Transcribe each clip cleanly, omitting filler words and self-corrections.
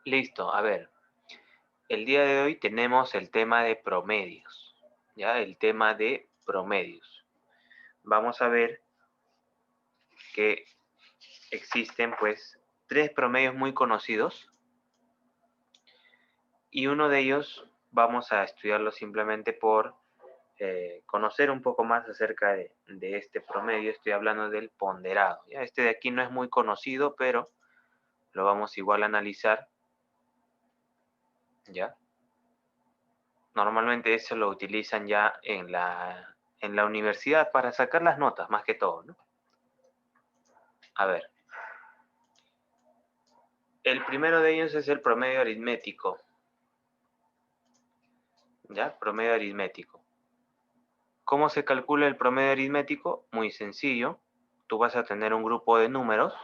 Listo, a ver. El día de hoy tenemos el tema de promedios, ¿ya? El tema de promedios. Vamos a ver que existen, pues, tres promedios muy conocidos y uno de ellos vamos a estudiarlo simplemente por conocer un poco más acerca de este promedio. Estoy hablando del ponderado, ¿ya? Este de aquí no es muy conocido, pero lo vamos igual a analizar, ¿ya? Normalmente eso lo utilizan ya en la universidad para sacar las notas, más que todo, ¿no? A ver, el primero de ellos es el promedio aritmético, ¿ya? Promedio aritmético. ¿Cómo se calcula el promedio aritmético? Muy sencillo. Tú vas a tener un grupo de números,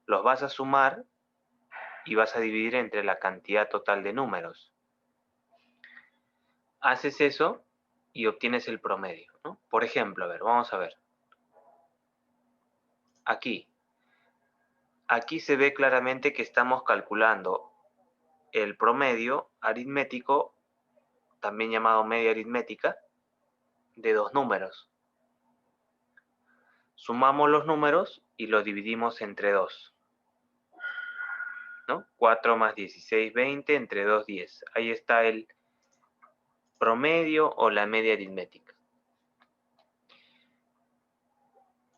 los vas a sumar y vas a dividir entre la cantidad total de números. Haces eso y obtienes el promedio, ¿no? Por ejemplo, a ver, vamos a ver. Aquí se ve claramente que estamos calculando el promedio aritmético, también llamado media aritmética, de dos números. Sumamos los números y los dividimos entre 2, ¿no? 4 más 16, 20, entre 2, 10. Ahí está el promedio o la media aritmética.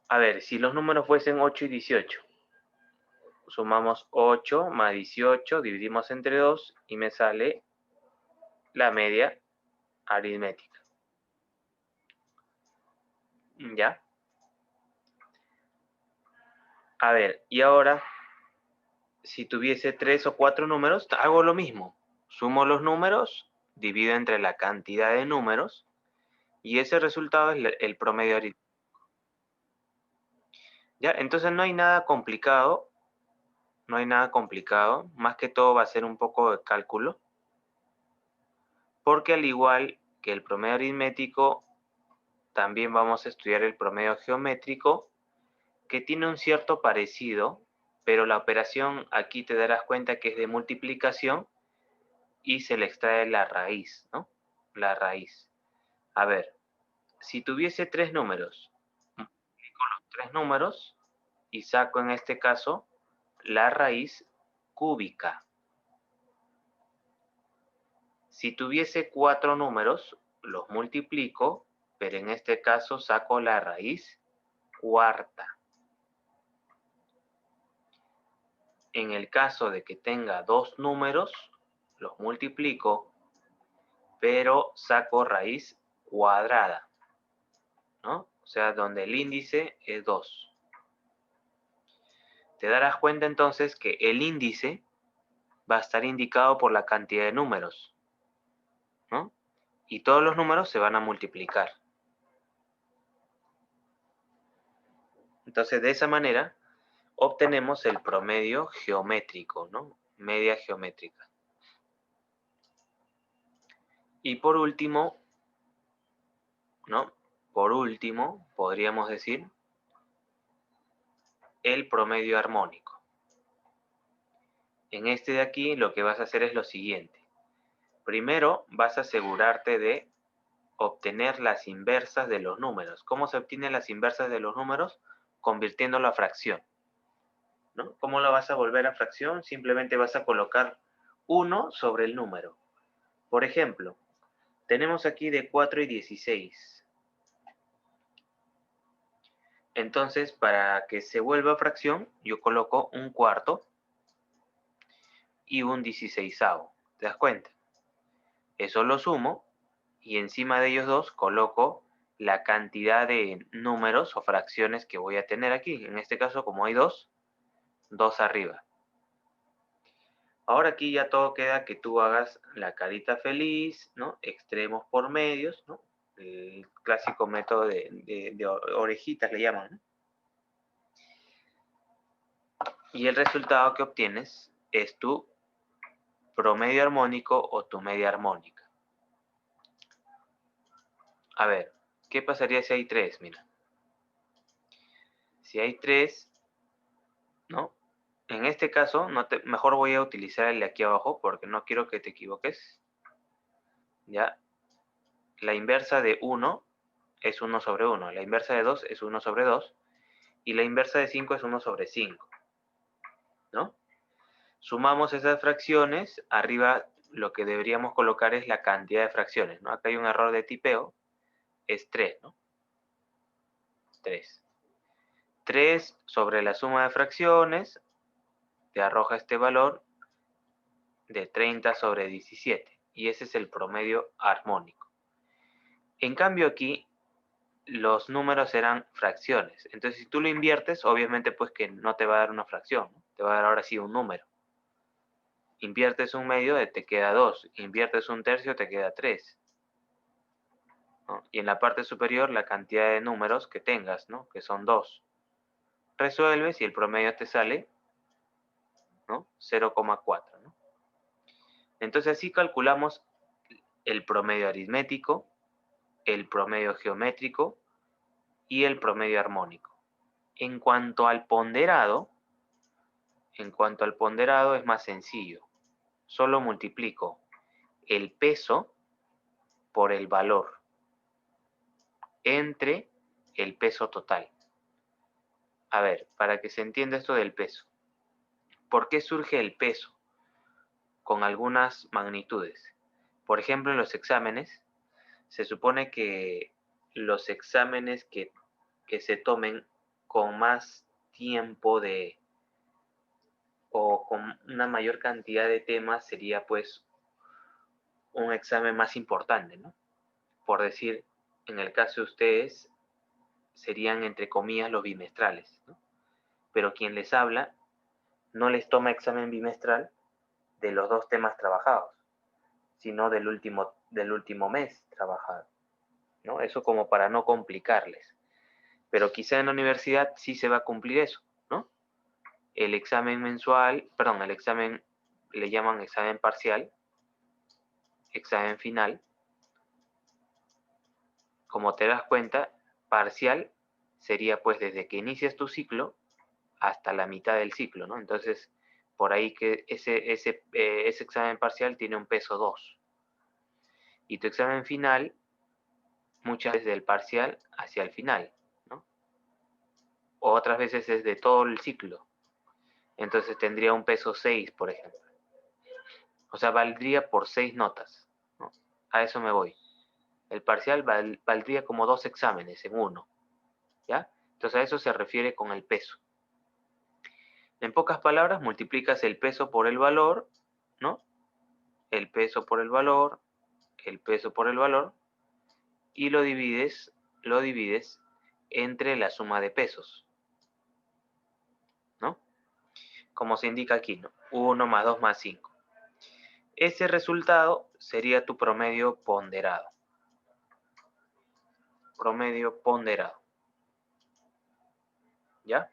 A ver, si los números fuesen 8 y 18, sumamos 8 más 18, dividimos entre 2 y me sale la media aritmética. ¿Ya? A ver, y ahora, si tuviese 3 o 4 números, hago lo mismo. Sumo los números, divido entre la cantidad de números, y ese resultado es el promedio aritmético. ¿Ya? Entonces no hay nada complicado, más que todo va a ser un poco de cálculo, porque al igual que el promedio aritmético, también vamos a estudiar el promedio geométrico, que tiene un cierto parecido, pero la operación aquí te darás cuenta que es de multiplicación y se le extrae la raíz, ¿no? La raíz. A ver, si tuviese tres números, multiplico los tres números y saco en este caso la raíz cúbica. Si tuviese cuatro números, los multiplico, pero en este caso saco la raíz cuarta. En el caso de que tenga dos números, los multiplico, pero saco raíz cuadrada, ¿no? O sea, donde el índice es 2. Te darás cuenta entonces que el índice va a estar indicado por la cantidad de números, ¿no? Y todos los números se van a multiplicar. Entonces, de esa manera, obtenemos el promedio geométrico, ¿no? Media geométrica. Y por último, ¿no? Por último, podríamos decir el promedio armónico. En este de aquí lo que vas a hacer es lo siguiente. Primero vas a asegurarte de obtener las inversas de los números. ¿Cómo se obtienen las inversas de los números? Convirtiéndolo a fracción, ¿no? ¿Cómo lo vas a volver a fracción? Simplemente vas a colocar 1 sobre el número. Por ejemplo, tenemos aquí de 4 y 16. Entonces, para que se vuelva fracción, yo coloco un cuarto y un 16avo. ¿Te das cuenta? Eso lo sumo y encima de ellos dos coloco la cantidad de números o fracciones que voy a tener aquí. En este caso, como hay dos arriba. Ahora aquí ya todo queda que tú hagas la carita feliz, ¿no? Extremos por medios, ¿no? El clásico método de orejitas le llaman, ¿no? Y el resultado que obtienes es tu promedio armónico o tu media armónica. A ver, ¿qué pasaría si hay tres? Mira. Si hay tres, ¿no? En este caso, mejor voy a utilizar el de aquí abajo porque no quiero que te equivoques. ¿Ya? La inversa de 1 es 1 sobre 1. La inversa de 2 es 1 sobre 2. Y la inversa de 5 es 1 sobre 5. ¿No? Sumamos esas fracciones. Arriba lo que deberíamos colocar es la cantidad de fracciones, ¿no? Acá hay un error de tipeo. Es 3, ¿no? 3. 3 sobre la suma de fracciones te arroja este valor de 30 sobre 17. Y ese es el promedio armónico. En cambio aquí, los números eran fracciones. Entonces, si tú lo inviertes, obviamente pues que no te va a dar una fracción, ¿no? Te va a dar ahora sí un número. Inviertes un medio, te queda 2. Inviertes un tercio, te queda 3. ¿No? Y en la parte superior, la cantidad de números que tengas, ¿no? Que son 2. Resuelves y el promedio te sale, ¿no? 0,4, ¿no? Entonces así calculamos el promedio aritmético, el promedio geométrico y el promedio armónico. En cuanto al ponderado es más sencillo. Solo multiplico el peso por el valor entre el peso total. A ver, para que se entienda esto del peso. ¿Por qué surge el peso? Con algunas magnitudes. Por ejemplo, en los exámenes, se supone que los exámenes que se tomen con más tiempo o con una mayor cantidad de temas sería pues un examen más importante, ¿no? Por decir, en el caso de ustedes, serían entre comillas los bimestrales, ¿no? Pero quien les habla no les toma examen bimestral de los 2 temas trabajados, sino del último mes trabajado, ¿no? Eso como para no complicarles. Pero quizá en la universidad sí se va a cumplir eso, ¿no? El examen mensual, perdón, el examen le llaman examen parcial, examen final. Como te das cuenta, parcial sería pues desde que inicias tu ciclo hasta la mitad del ciclo, ¿no? Entonces, por ahí que ese examen parcial tiene un peso 2. Y tu examen final, muchas veces del parcial hacia el final, ¿no? O otras veces es de todo el ciclo. Entonces tendría un peso 6, por ejemplo. O sea, valdría por 6 notas, ¿no? A eso me voy. El parcial valdría como 2 exámenes en uno, ¿ya? Entonces a eso se refiere con el peso. En pocas palabras, multiplicas el peso por el valor, ¿no? El peso por el valor, el peso por el valor, y lo divides entre la suma de pesos, ¿no? Como se indica aquí, ¿no? 1 más 2 más 5. Ese resultado sería tu promedio ponderado. Promedio ponderado. ¿Ya?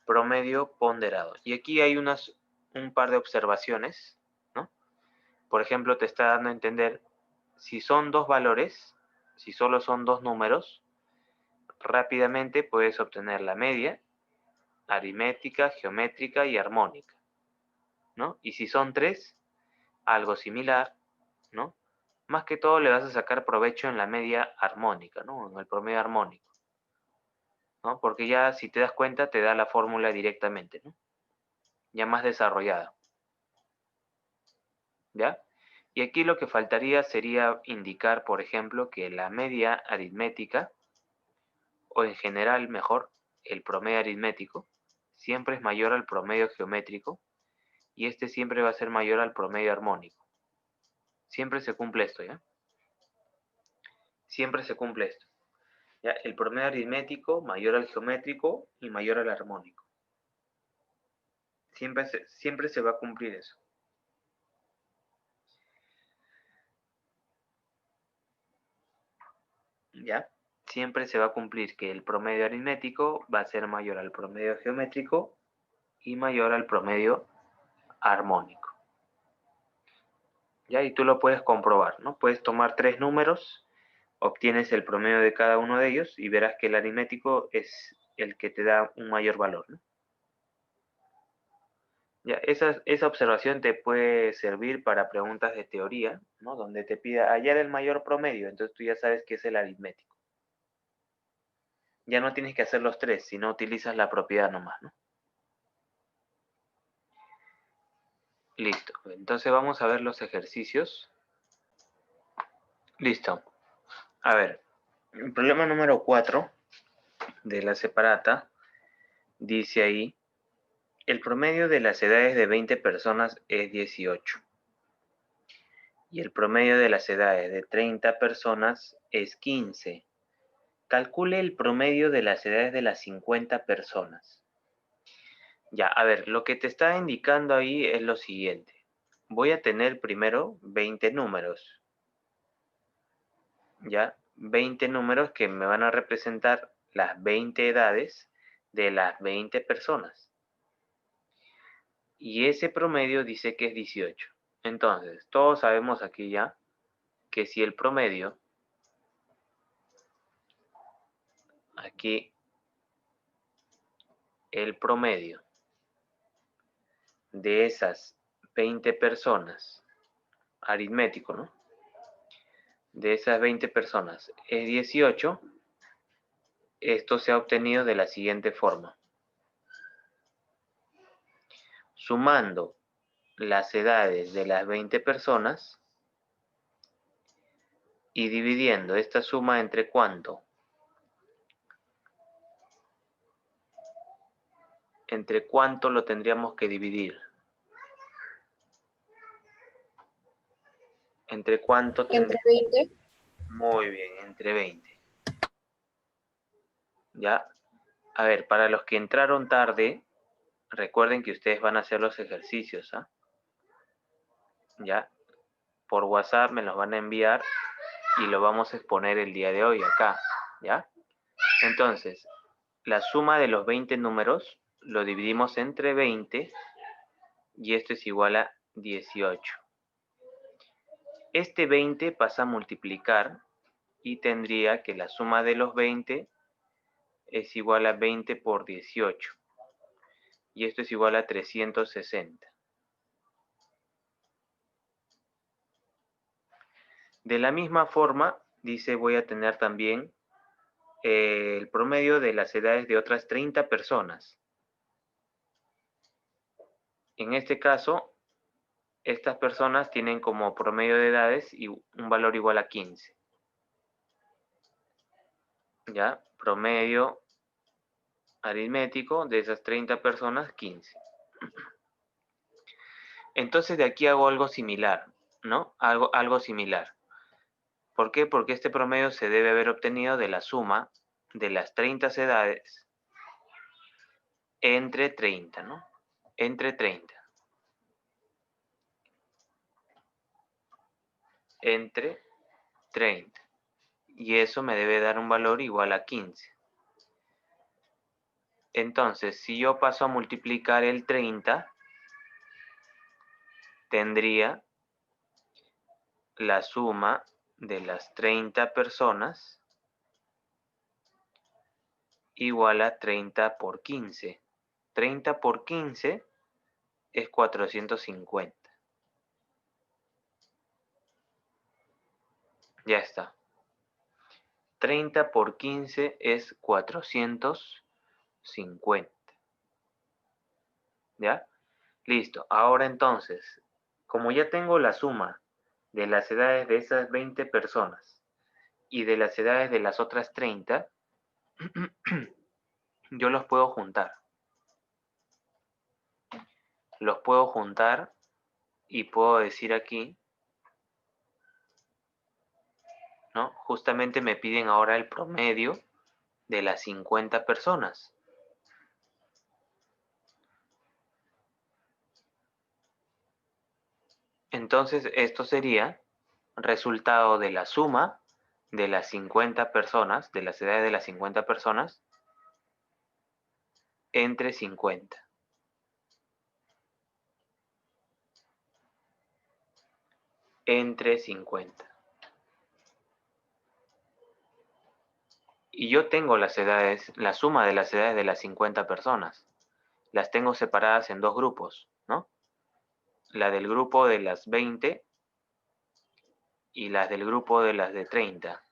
Promedio ponderado. Y aquí hay un par de observaciones, ¿no? Por ejemplo, te está dando a entender, si son 2 valores, si solo son 2 números, rápidamente puedes obtener la media, aritmética, geométrica y armónica, ¿no? Y si son 3, algo similar, ¿no? Más que todo le vas a sacar provecho en la media armónica, ¿no? En el promedio armónico, ¿no? Porque ya, si te das cuenta, te da la fórmula directamente, ¿no? Ya más desarrollada, ¿ya? Y aquí lo que faltaría sería indicar, por ejemplo, que la media aritmética, o en general mejor, el promedio aritmético, siempre es mayor al promedio geométrico, y este siempre va a ser mayor al promedio armónico. Siempre se cumple esto, ¿ya? Siempre se cumple esto. ¿Ya? El promedio aritmético mayor al geométrico y mayor al armónico. Siempre se va a cumplir eso. ¿Ya? Siempre se va a cumplir que el promedio aritmético va a ser mayor al promedio geométrico y mayor al promedio armónico. ¿Ya? Y tú lo puedes comprobar, ¿no? Puedes tomar 3 números, obtienes el promedio de cada uno de ellos y verás que el aritmético es el que te da un mayor valor, ¿no? Ya, esa observación te puede servir para preguntas de teoría, ¿no? Donde te pida hallar el mayor promedio, entonces tú ya sabes qué es el aritmético. Ya no tienes que hacer los tres, sino utilizas la propiedad nomás, ¿no? Listo. Entonces vamos a ver los ejercicios. Listo. A ver, el problema número 4 de la separata dice ahí, el promedio de las edades de 20 personas es 18. Y el promedio de las edades de 30 personas es 15. Calcule el promedio de las edades de las 50 personas. Ya, a ver, lo que te está indicando ahí es lo siguiente. Voy a tener primero 20 números. ¿Ya? 20 números que me van a representar las 20 edades de las 20 personas. Y ese promedio dice que es 18. Entonces, todos sabemos aquí ya que si el promedio, aquí, el promedio de esas 20 personas, aritmético, ¿no? De esas 20 personas es 18, esto se ha obtenido de la siguiente forma. Sumando las edades de las 20 personas y dividiendo esta suma entre ¿cuánto? ¿Entre cuánto lo tendríamos que dividir? ¿Entre cuánto Entre tendríamos? 20. Muy bien, entre 20. ¿Ya? A ver, para los que entraron tarde, recuerden que ustedes van a hacer los ejercicios, ¿ah? ¿Ya? Por WhatsApp me los van a enviar y lo vamos a exponer el día de hoy acá, ¿ya? Entonces, la suma de los 20 números lo dividimos entre 20 y esto es igual a 18. Este 20 pasa a multiplicar y tendría que la suma de los 20 es igual a 20 por 18. Y esto es igual a 360. De la misma forma, dice, voy a tener también el promedio de las edades de otras 30 personas. En este caso, estas personas tienen como promedio de edades y un valor igual a 15. ¿Ya? Promedio aritmético de esas 30 personas, 15. Entonces de aquí hago algo similar, ¿no? Algo similar. ¿Por qué? Porque este promedio se debe haber obtenido de la suma de las 30 edades entre 30, ¿no? Entre 30. Entre 30. Y eso me debe dar un valor igual a 15. Entonces, si yo paso a multiplicar el 30, tendría la suma de las 30 personas igual a 30 por 15. 30 por 15 es 450. Ya está. 30 por 15 es 450. ¿Ya? Listo. Ahora entonces, como ya tengo la suma de las edades de esas 20 personas y de las edades de las otras 30, yo los puedo juntar. Los puedo juntar y puedo decir aquí, ¿no? Justamente me piden ahora el promedio de las 50 personas. Entonces, esto sería resultado de la suma de las 50 personas, de las edades de las 50 personas, entre 50. Entre 50. Y yo tengo las edades, la suma de las edades de las 50 personas. Las tengo separadas en dos grupos. ¿no? La del grupo de las 20 y las del grupo de las de 30.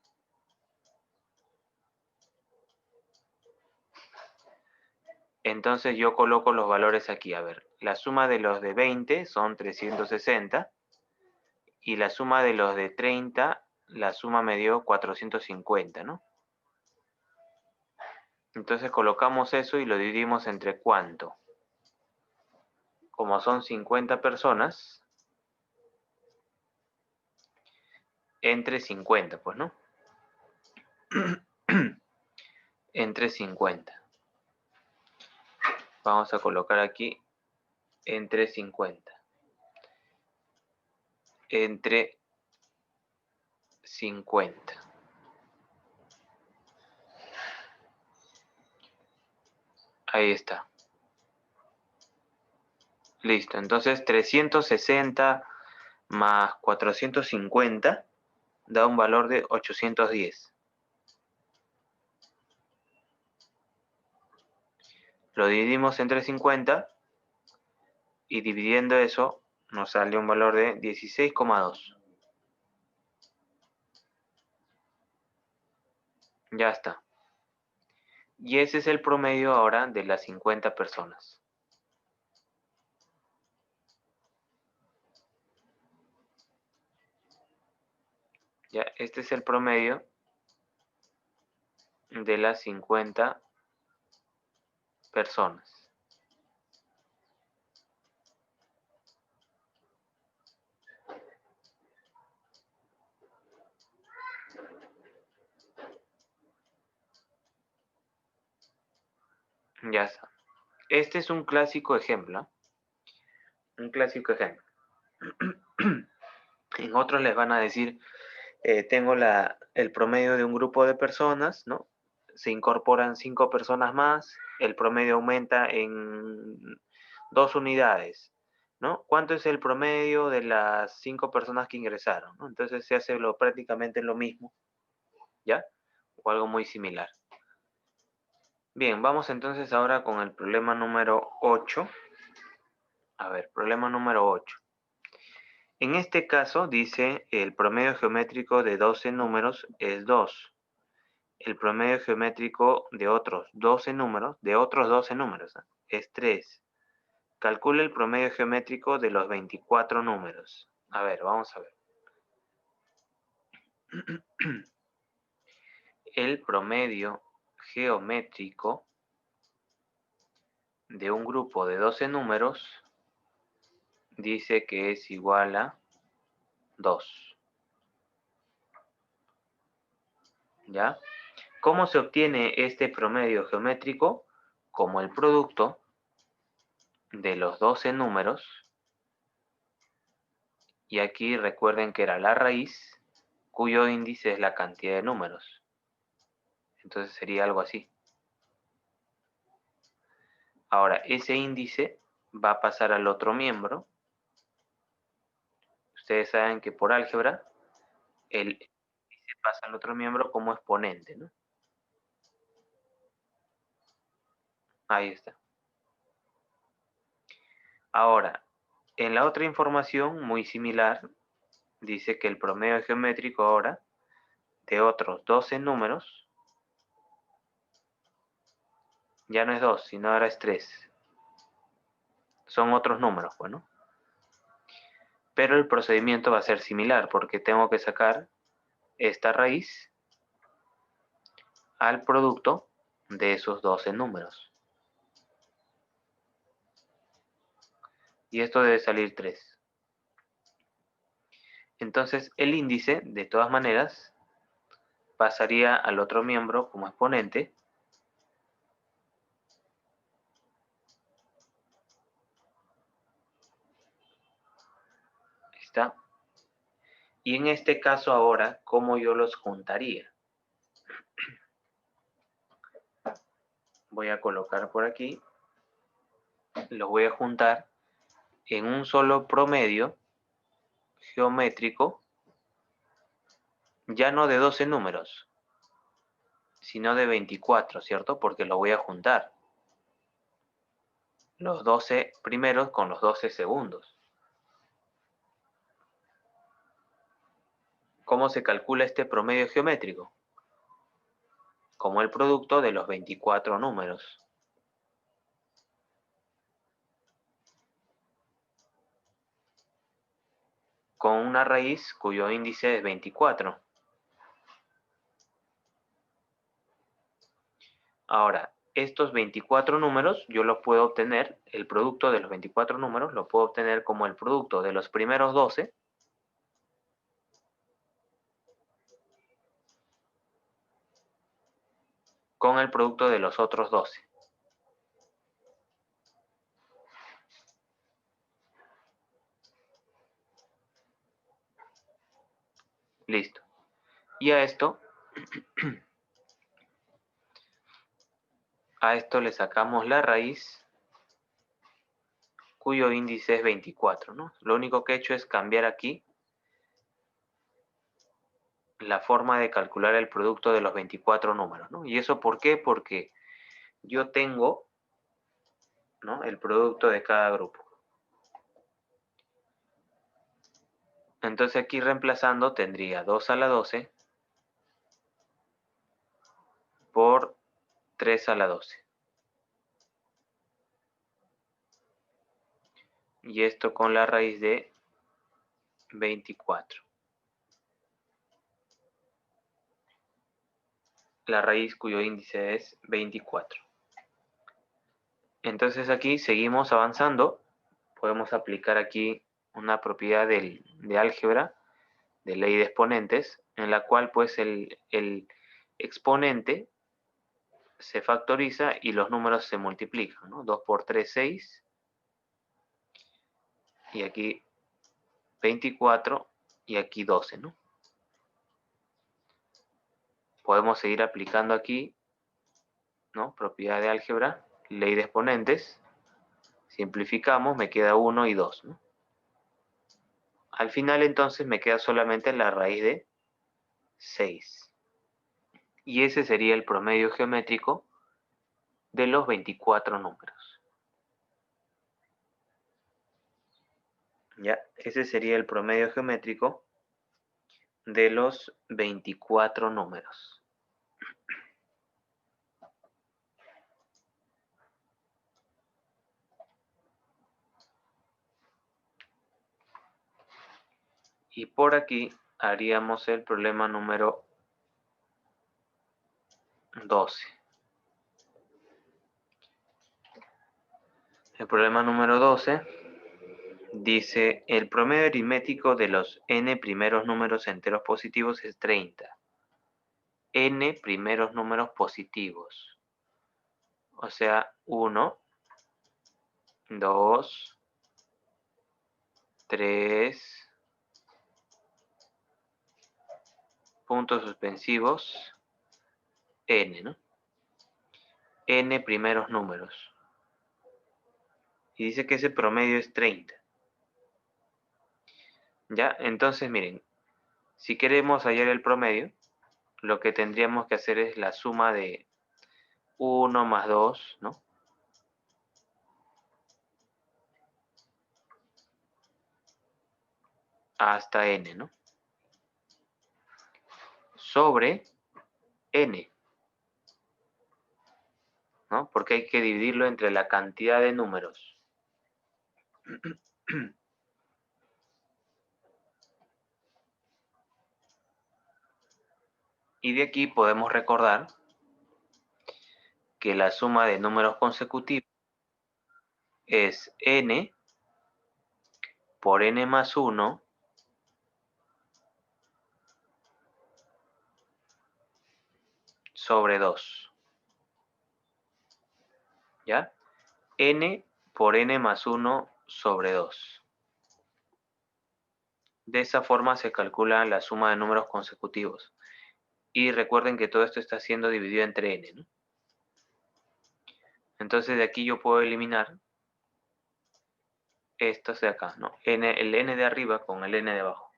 Entonces yo coloco los valores aquí. A ver, la suma de los de 20 son 360 y la suma de los de 30, la suma me dio 450, ¿no? Entonces colocamos eso y lo dividimos entre ¿cuánto? Como son 50 personas, entre 50, pues, ¿no? Entre 50. Vamos a colocar aquí entre 50. Entre 50. Ahí está. Listo. Entonces 360 más 450 da un valor de 810. Lo dividimos entre 50 y dividiendo eso nos sale un valor de 16,2. Ya está. Y ese es el promedio ahora de las 50 personas. Ya, este es el promedio de las 50 personas. Ya está. Este es un clásico ejemplo. Un clásico ejemplo. En otros les van a decir, tengo el promedio de un grupo de personas, ¿no? Se incorporan 5 personas más, el promedio aumenta en 2 unidades, ¿no? ¿Cuánto es el promedio de las 5 personas que ingresaron? ¿no? Entonces se hace prácticamente lo mismo, ¿ya? O algo muy similar. Bien, vamos entonces ahora con el problema número 8. A ver, problema número 8. En este caso dice el promedio geométrico de 12 números es 2. El promedio geométrico de otros 12 números, es 3. Calcula el promedio geométrico de los 24 números. A ver, vamos a ver. El promedio geométrico de un grupo de 12 números dice que es igual a 2. ¿Ya? ¿Cómo se obtiene este promedio geométrico? Como el producto de los 12 números, y aquí recuerden que era la raíz, cuyo índice es la cantidad de números. Entonces sería algo así. Ahora, ese índice va a pasar al otro miembro. Ustedes saben que por álgebra, el índice pasa al otro miembro como exponente, ¿no? Ahí está. Ahora, en la otra información, muy similar, dice que el promedio geométrico ahora de otros 12 números ya no es 2, sino ahora es 3. Son otros números, bueno. Pero el procedimiento va a ser similar porque tengo que sacar esta raíz al producto de esos 12 números. Y esto debe salir 3. Entonces el índice, de todas maneras, pasaría al otro miembro como exponente. Ahí está. Y en este caso ahora, ¿cómo yo los juntaría? Voy a colocar por aquí. Los voy a juntar en un solo promedio geométrico, ya no de 12 números, sino de 24, ¿cierto? Porque lo voy a juntar. los 12 primeros con los 12 segundos. ¿Cómo se calcula este promedio geométrico? Como el producto de los 24 números. Con una raíz cuyo índice es 24. Ahora, estos 24 números yo los puedo obtener, el producto de los 24 números lo puedo obtener como el producto de los primeros 12 con el producto de los otros 12. Listo. Y a esto le sacamos la raíz cuyo índice es 24, ¿no? Lo único que he hecho es cambiar aquí la forma de calcular el producto de los 24 números, ¿no? ¿Y eso por qué? Porque yo tengo, ¿no?, el producto de cada grupo. Entonces aquí reemplazando tendría 2 a la 12 por 3 a la 12. Y esto con la raíz de 24. La raíz cuyo índice es 24. Entonces aquí seguimos avanzando. Podemos aplicar aquí una propiedad de álgebra, de ley de exponentes, en la cual pues el exponente se factoriza y los números se multiplican, ¿no? 2 por 3, 6. Y aquí 24 y aquí 12, ¿no? Podemos seguir aplicando aquí, ¿no?, propiedad de álgebra, ley de exponentes. Simplificamos, me queda 1 y 2, ¿no? Al final entonces me queda solamente la raíz de 6. Y ese sería el promedio geométrico de los 24 números. Ya, ese sería el promedio geométrico de los 24 números. Y por aquí haríamos el problema número 12. El problema número 12 dice: el promedio aritmético de los n primeros números enteros positivos es 30. N primeros números positivos. O sea, 1, 2, 3, puntos suspensivos, n, ¿no? N primeros números. Y dice que ese promedio es 30. ¿Ya? Entonces, miren, si queremos hallar el promedio, lo que tendríamos que hacer es la suma de 1 más 2, ¿no?, hasta n, ¿no?, sobre n, ¿no? Porque hay que dividirlo entre la cantidad de números. Y de aquí podemos recordar que la suma de números consecutivos es n por n más 1 sobre 2. ¿Ya? N por n más 1 sobre 2. De esa forma se calcula la suma de números consecutivos. Y recuerden que todo esto está siendo dividido entre n, ¿no? Entonces de aquí yo puedo eliminar estos de acá, ¿no? el n de arriba con el n de abajo.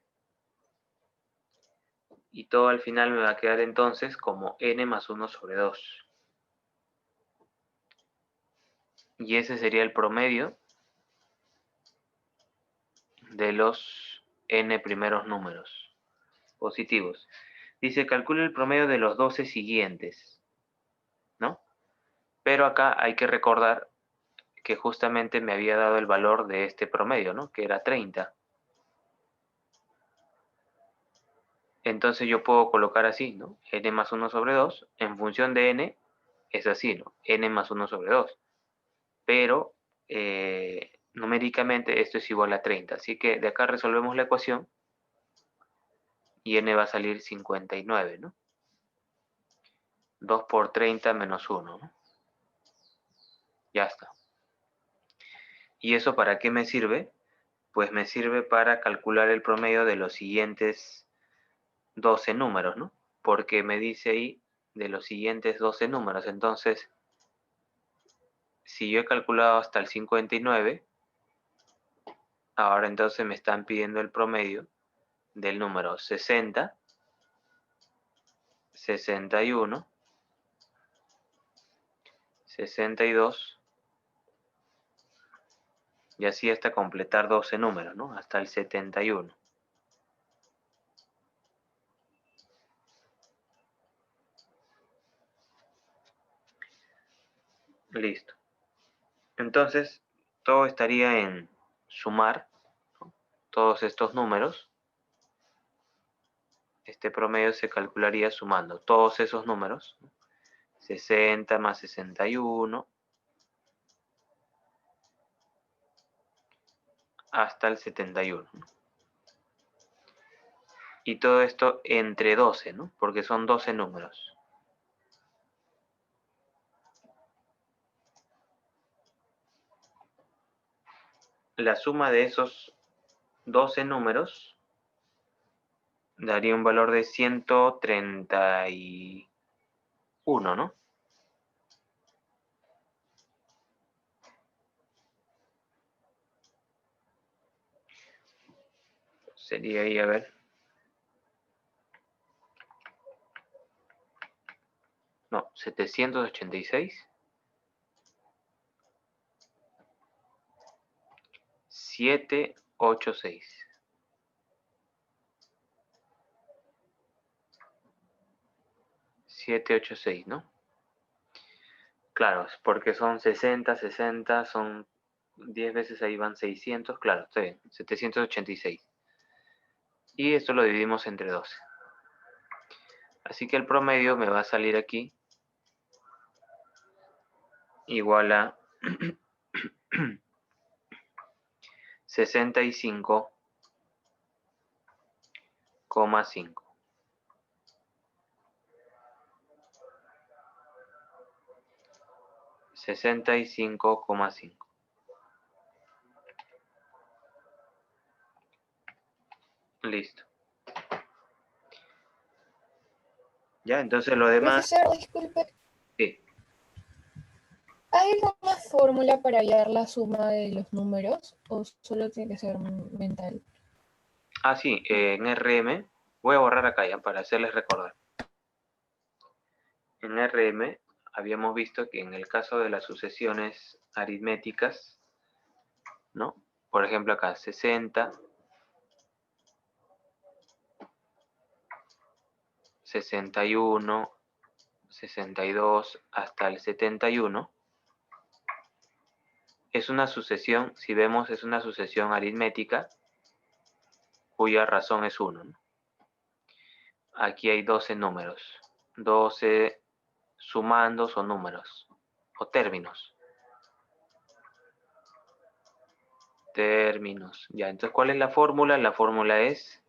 Y todo al final me va a quedar entonces como n más 1 sobre 2. Y ese sería el promedio de los n primeros números positivos. Dice, calcule el promedio de los 12 siguientes, ¿no? Pero acá hay que recordar que justamente me había dado el valor de este promedio, ¿no? Que era 30. Entonces yo puedo colocar así, ¿no? N más 1 sobre 2, en función de n, es así, ¿no? N más 1 sobre 2. Pero numéricamente esto es igual a 30. Así que de acá resolvemos la ecuación y n va a salir 59, ¿no? 2 por 30 menos 1, ¿no? Ya está. ¿Y eso para qué me sirve? Pues me sirve para calcular el promedio de los siguientes 12 números, ¿no? Porque me dice ahí de los siguientes 12 números. Entonces, si yo he calculado hasta el 59, ahora entonces me están pidiendo el promedio del número 60, 61, 62, y así hasta completar 12 números, ¿no? Hasta el 71. Listo. Entonces, todo estaría en sumar, ¿no? Todos estos números. Este promedio se calcularía sumando todos esos números, ¿no? 60 más 61 hasta el 71, ¿no? Y todo esto entre 12, ¿no? Porque son 12 números. La suma de esos 12 números daría un valor de 131, ¿no? Sería ahí, a ver. No, 786. 786. ¿No? Claro, es porque son 60, 60, son 10 veces ahí van 600, claro, está bien, 786. Y esto lo dividimos entre 12. Así que el promedio me va a salir aquí igual a 65,5. Listo. Ya, entonces lo demás... Profesor, disculpe, Sí. ¿hay alguna fórmula para hallar la suma de los números o solo tiene que ser mental? Ah, sí, en RM, voy a borrar acá ya para hacerles recordar. En RM habíamos visto que en el caso de las sucesiones aritméticas, ¿no? Por ejemplo acá 60, 61, 62 hasta el 71, es una sucesión, si vemos, es una sucesión aritmética cuya razón es 1, ¿no? Aquí hay 12 números. 12 sumando son números o términos. Términos. Ya, entonces, ¿cuál es la fórmula? La fórmula es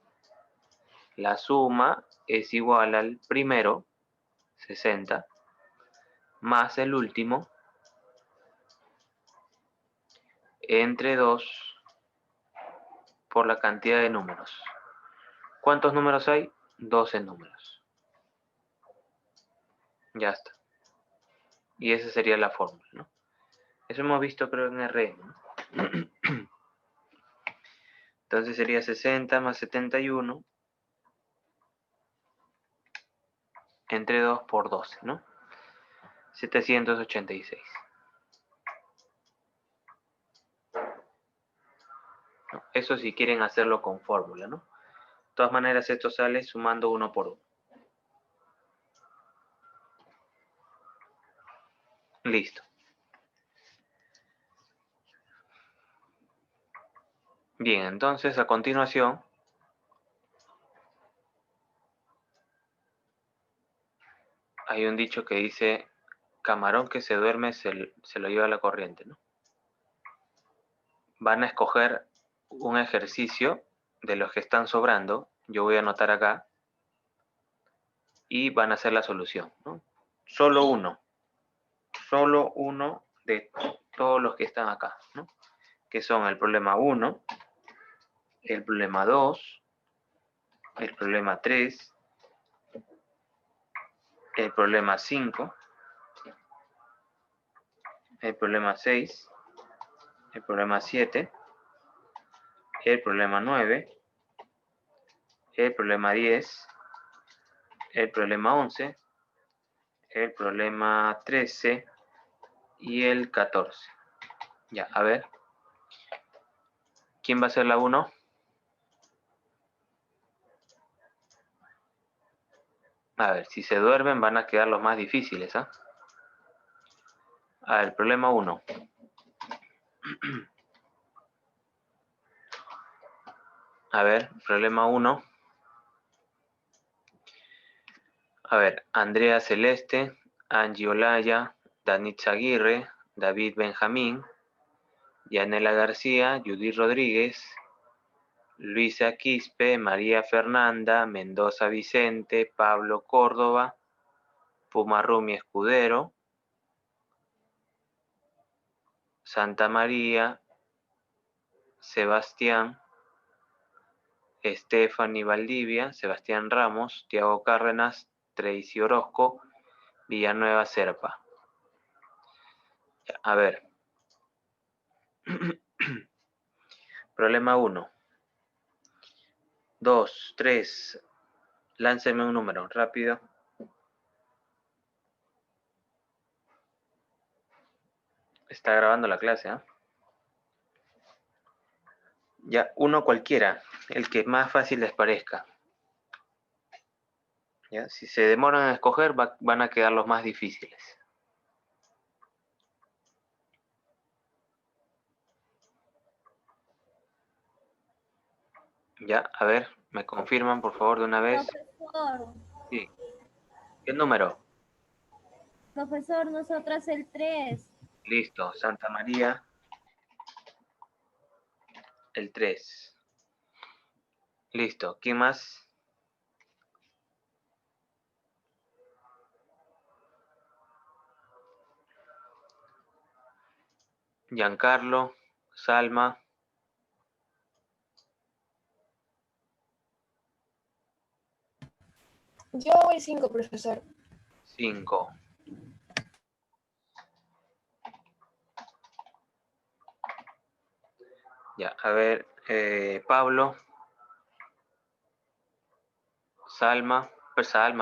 la suma es igual al primero, 60, más el último, entre 2 por la cantidad de números. ¿Cuántos números hay? 12 números. Ya está. Y esa sería la fórmula, ¿no? Eso hemos visto, creo, en R, ¿no? Entonces sería 60 más 71 entre 2 por 12, ¿no? 786. ¿no? Eso si quieren hacerlo con fórmula, ¿no? De todas maneras, esto sale sumando 1 por 1. Listo. Bien, entonces a continuación hay un dicho que dice, camarón que se duerme se lo lleva la corriente, ¿no? Van a escoger un ejercicio de los que están sobrando, yo voy a anotar acá, y van a hacer la solución, ¿no? Solo uno de todos los que están acá, ¿no? Que son el problema 1, el problema 2, el problema 3, el problema 5, el problema 6, el problema 7, el problema 9, el problema 10, el problema 11, el problema 13 y el 14. Ya, a ver. ¿Quién va a ser la 1? A ver, si se duermen van a quedar los más difíciles, ¿ah? A ver, problema 1. A ver, problema 1. A ver, Andrea Celeste, Angie Olaya, Danitza Aguirre, David Benjamín, Yanela García, Judith Rodríguez, Luisa Quispe, María Fernanda, Mendoza Vicente, Pablo Córdoba, Pumarrumi Escudero, Santa María, Sebastián, Stephanie Valdivia, Sebastián Ramos, Tiago Cárdenas, Tracy Orozco, Villanueva Serpa. A ver. Problema 1. 2, 3. Lánceme un número, rápido. Está grabando la clase, ¿eh? Ya, uno cualquiera, el que más fácil les parezca. ¿Ya? Si se demoran a escoger, van a quedar los más difíciles. Ya, a ver, me confirman por favor de una vez. Profesor. Sí. ¿Qué número? Profesor, nosotras el 3. Listo, Santa María. El 3. Listo, ¿quién más? Giancarlo, Salma. Yo hago el 5, profesor. 5. Ya, a ver, Pablo. Salma,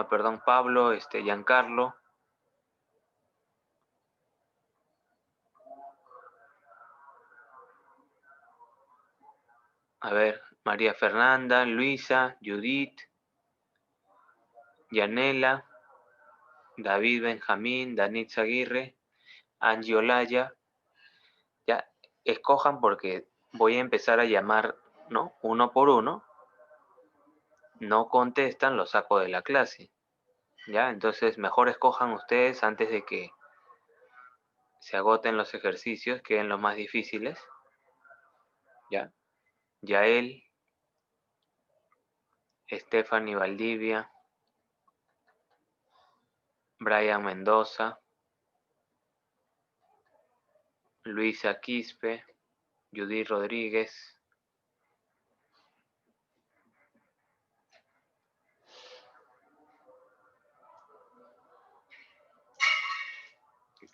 perdón, Pablo, Giancarlo. A ver, María Fernanda, Luisa, Judith, Yanela, David Benjamín, Danitza Aguirre, Angie Olaya. Ya, escojan porque voy a empezar a llamar, ¿no? Uno por uno. No contestan, lo saco de la clase. ¿Ya? Entonces, mejor escojan ustedes antes de que se agoten los ejercicios, queden los más difíciles. ¿Ya? Yael, Stephanie Valdivia, Brian Mendoza, Luisa Quispe, Judith Rodríguez.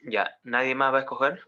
Ya, ¿nadie más va a escoger?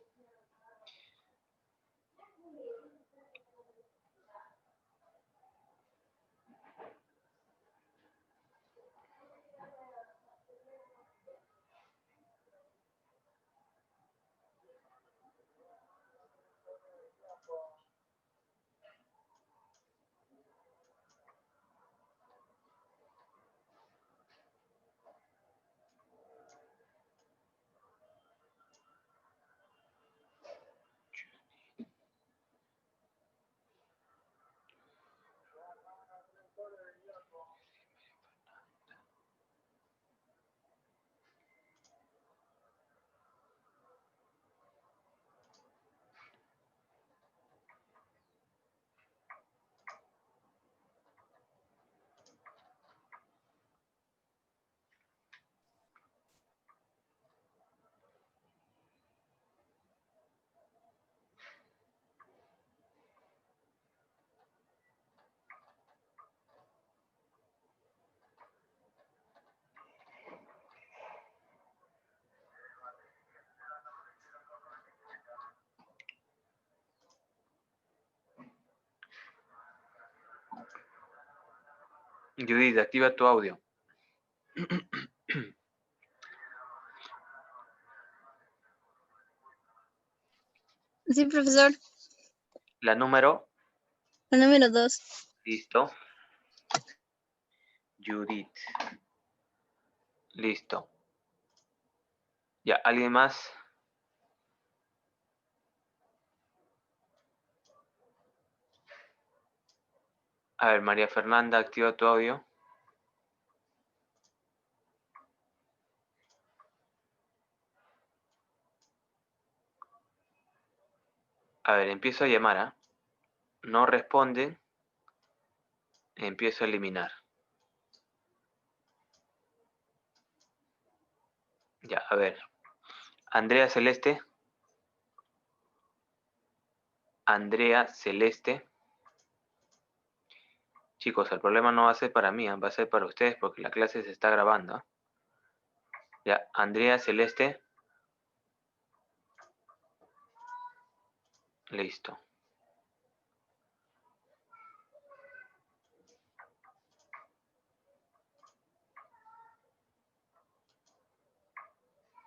Judith, activa tu audio. Sí, profesor. La número, La número 2. listo. Judith. Listo. Ya, ¿alguien más? A ver, María Fernanda, activa tu audio. A ver, empiezo a llamar, ¿ah? No responden. Empiezo a eliminar. Ya, a ver. Andrea Celeste. Andrea Celeste. Chicos, el problema no va a ser para mí, va a ser para ustedes porque la clase se está grabando. Ya, Andrea Celeste. Listo.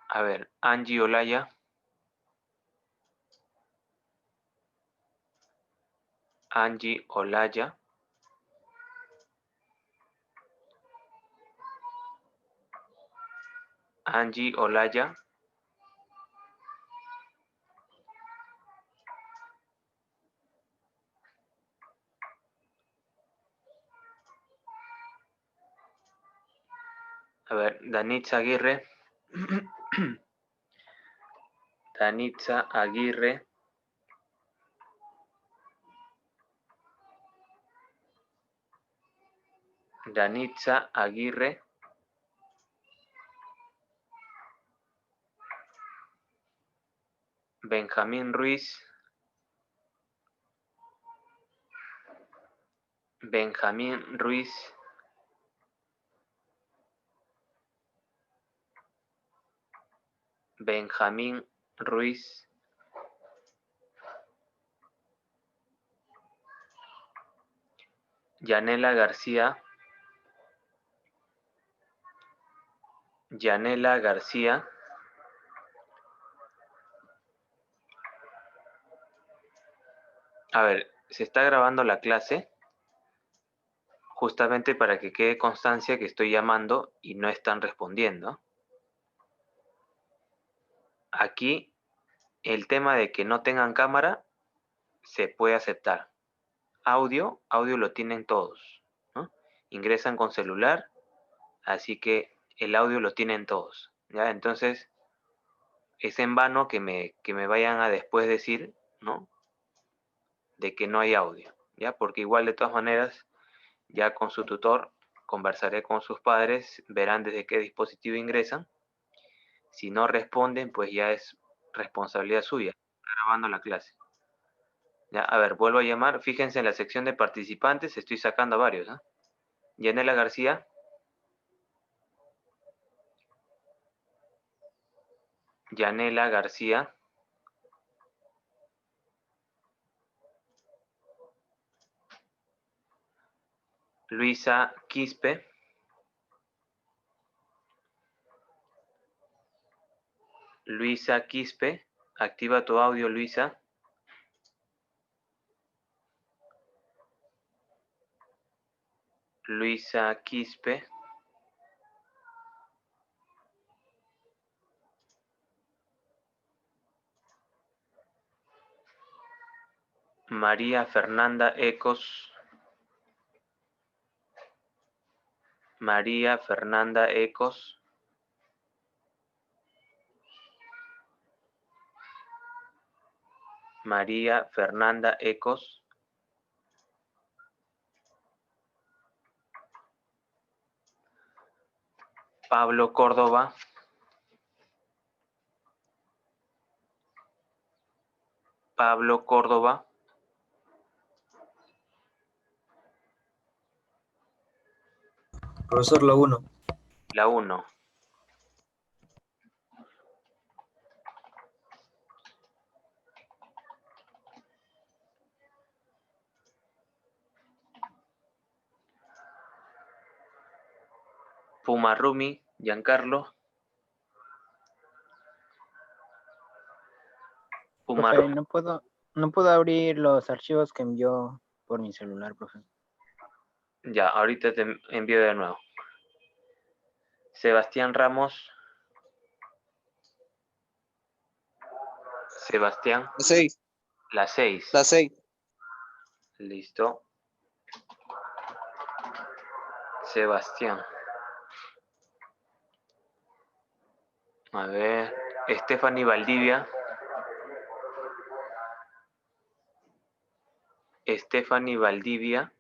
A ver, Angie Olaya. Angie Olaya. Angie Olaya. A ver, Danitza Aguirre. Danitza Aguirre. Danitza Aguirre. Benjamín Ruiz. Benjamín Ruiz. Benjamín Ruiz. Yanela García. Yanela García. A ver, se está grabando la clase justamente para que quede constancia que estoy llamando y no están respondiendo. Aquí el tema de que no tengan cámara se puede aceptar. Audio lo tienen todos, ¿no? Ingresan con celular, así que el audio lo tienen todos, ¿ya? Entonces, es en vano que me vayan a después decir, ¿no? De que no hay audio, ¿ya? Porque igual de todas maneras, ya con su tutor, conversaré con sus padres, verán desde qué dispositivo ingresan. Si no responden, pues ya es responsabilidad suya, grabando la clase. Ya, a ver, vuelvo a llamar. Fíjense en la sección de participantes, estoy sacando a varios, ¿eh? Yanela García. Yanela García. Luisa Quispe. Luisa Quispe. Activa tu audio, Luisa. Luisa Quispe. María Fernanda Ecos. María Fernanda Ecos. María Fernanda Ecos. Pablo Córdoba. Pablo Córdoba. Profesor, la 1. La 1. Pumarumi, Giancarlo. Profe, Pumarumi. no puedo abrir los archivos que envió por mi celular, profe. Ya, ahorita te envío de nuevo. Sebastián Ramos. Sebastián, La 6. la 6. La 6. Listo. Sebastián. A ver. Stephanie Valdivia. Stephanie Valdivia.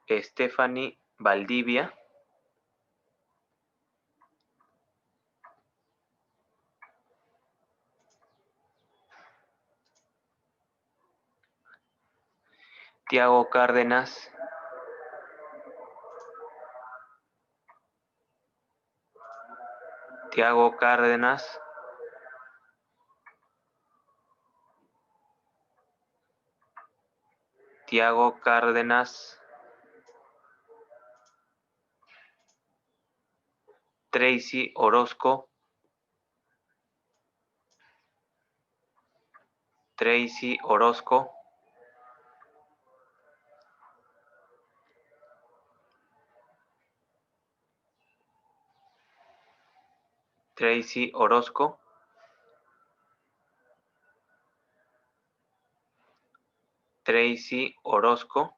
Stephanie Valdivia. Tiago Cárdenas. Tiago Cárdenas. Tiago Cárdenas. Tracy Orozco. Tracy Orozco. Tracy Orozco. Tracy Orozco.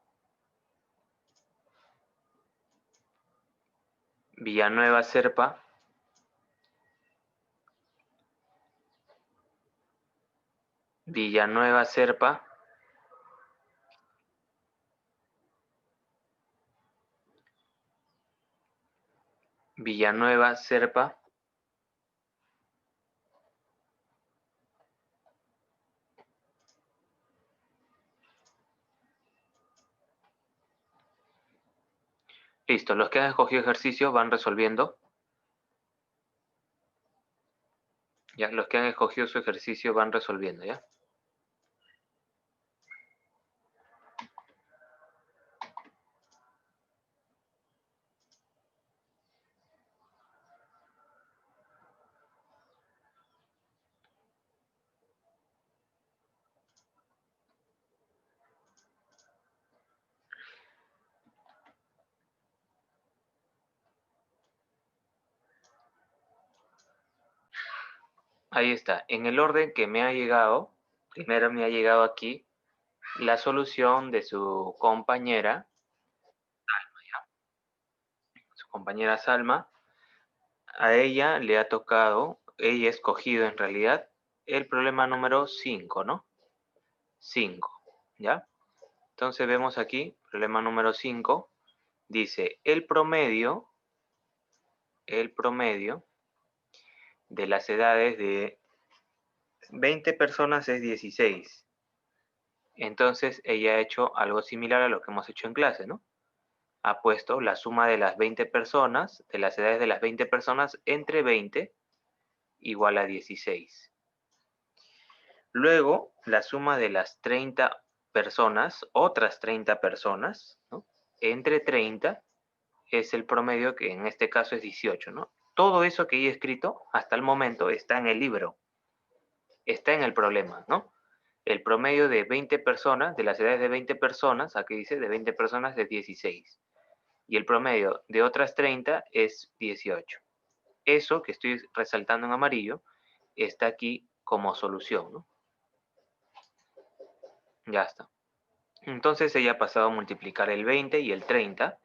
Villanueva Serpa. Villanueva Serpa. Villanueva Serpa. Listo, los que han escogido ejercicios van resolviendo. Ya, los que han escogido su ejercicio van resolviendo, ¿ya? Ahí está. En el orden que me ha llegado, primero me ha llegado aquí la solución de su compañera, Salma. A ella le ha tocado, ella ha escogido en realidad el problema número 5, ¿no? 5, ¿ya? Entonces vemos aquí, problema número 5, dice el promedio de las edades de 20 personas es 16. Entonces ella ha hecho algo similar a lo que hemos hecho en clase, ¿no? Ha puesto la suma de las 20 personas, de las edades de las 20 personas entre 20 igual a 16. Luego, la suma de las 30 personas, otras 30 personas, ¿no? Entre 30 es el promedio, que en este caso es 18, ¿no? Todo eso que he escrito hasta el momento está en el libro, está en el problema, ¿no? El promedio de 20 personas, de las edades de 20 personas, aquí dice de 20 personas es 16. Y el promedio de otras 30 es 18. Eso que estoy resaltando en amarillo está aquí como solución, ¿no? Ya está. Entonces ella ha pasado a multiplicar el 20 y el 30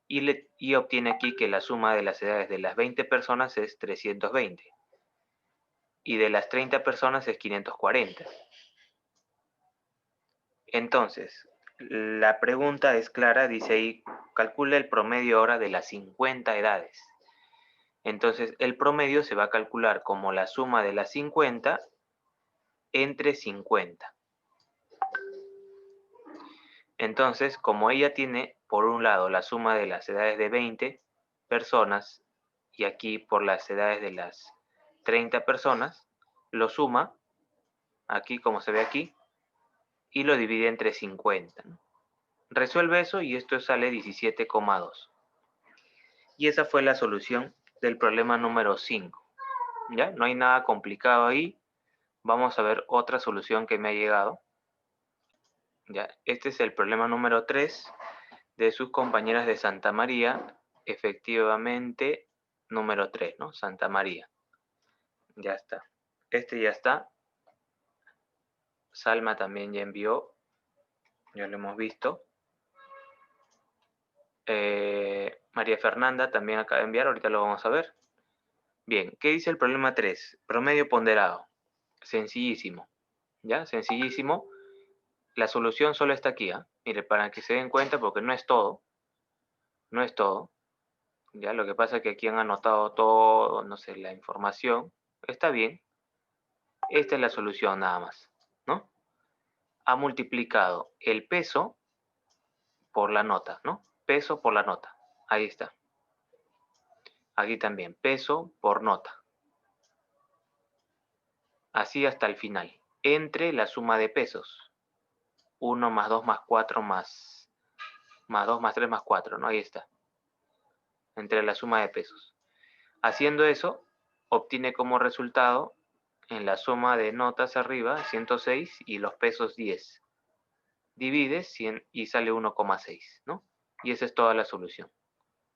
y obtiene aquí que la suma de las edades de las 20 personas es 320 y de las 30 personas es 540. Entonces, la pregunta es clara, dice ahí, calcula el promedio ahora de las 50 edades. Entonces, el promedio se va a calcular como la suma de las 50 entre 50. Entonces, como ella tiene, por un lado, la suma de las edades de 20 personas y aquí por las edades de las 30 personas, lo suma, aquí como se ve aquí, y lo divide entre 50, ¿no? Resuelve eso y esto sale 17,2. Y esa fue la solución del problema número 5. ¿Ya? No hay nada complicado ahí. Vamos a ver otra solución que me ha llegado. ¿Ya? Este es el problema número 3 de sus compañeras de Santa María. Efectivamente, número 3, ¿no? Santa María. Ya está. Este ya está. Salma también ya envió. Ya lo hemos visto. María Fernanda también acaba de enviar. Ahorita lo vamos a ver. Bien, ¿qué dice el problema 3? Promedio ponderado. Sencillísimo. ¿Ya? Sencillísimo. La solución solo está aquí, ¿ah? Mire, para que se den cuenta, porque no es todo. No es todo. Ya, lo que pasa es que aquí han anotado todo, no sé, la información. Está bien. Esta es la solución nada más, ¿no? Ha multiplicado el peso por la nota, ¿no? Peso por la nota. Ahí está. Aquí también, peso por nota. Así hasta el final. Entre la suma de pesos. 1 más 2 más 4 más 2 más 3 más 4, ¿no? Ahí está. Entre la suma de pesos. Haciendo eso, obtiene como resultado en la suma de notas arriba 106 y los pesos 10. Divide 100 y sale 1,6, ¿no? Y esa es toda la solución.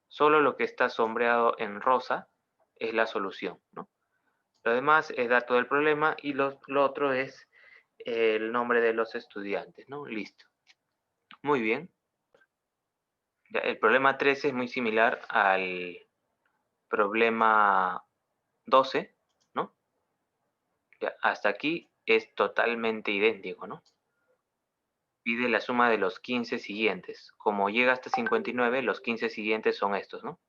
Solo lo que está sombreado en rosa es la solución, ¿no? Lo demás es dato del problema y lo otro es el nombre de los estudiantes, ¿no? Listo. Muy bien. Ya, el problema 13 es muy similar al problema 12, ¿no? Ya, hasta aquí es totalmente idéntico, ¿no? Pide la suma de los 15 siguientes. Como llega hasta 59, los 15 siguientes son estos, ¿no?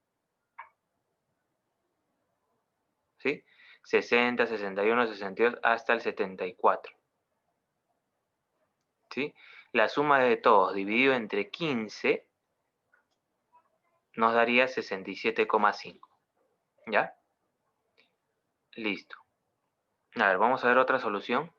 ¿Sí? 60, 61, 62, hasta el 74. ¿Sí? La suma de todos dividido entre 15 nos daría 67,5. ¿Ya? Listo. A ver, vamos a ver otra solución.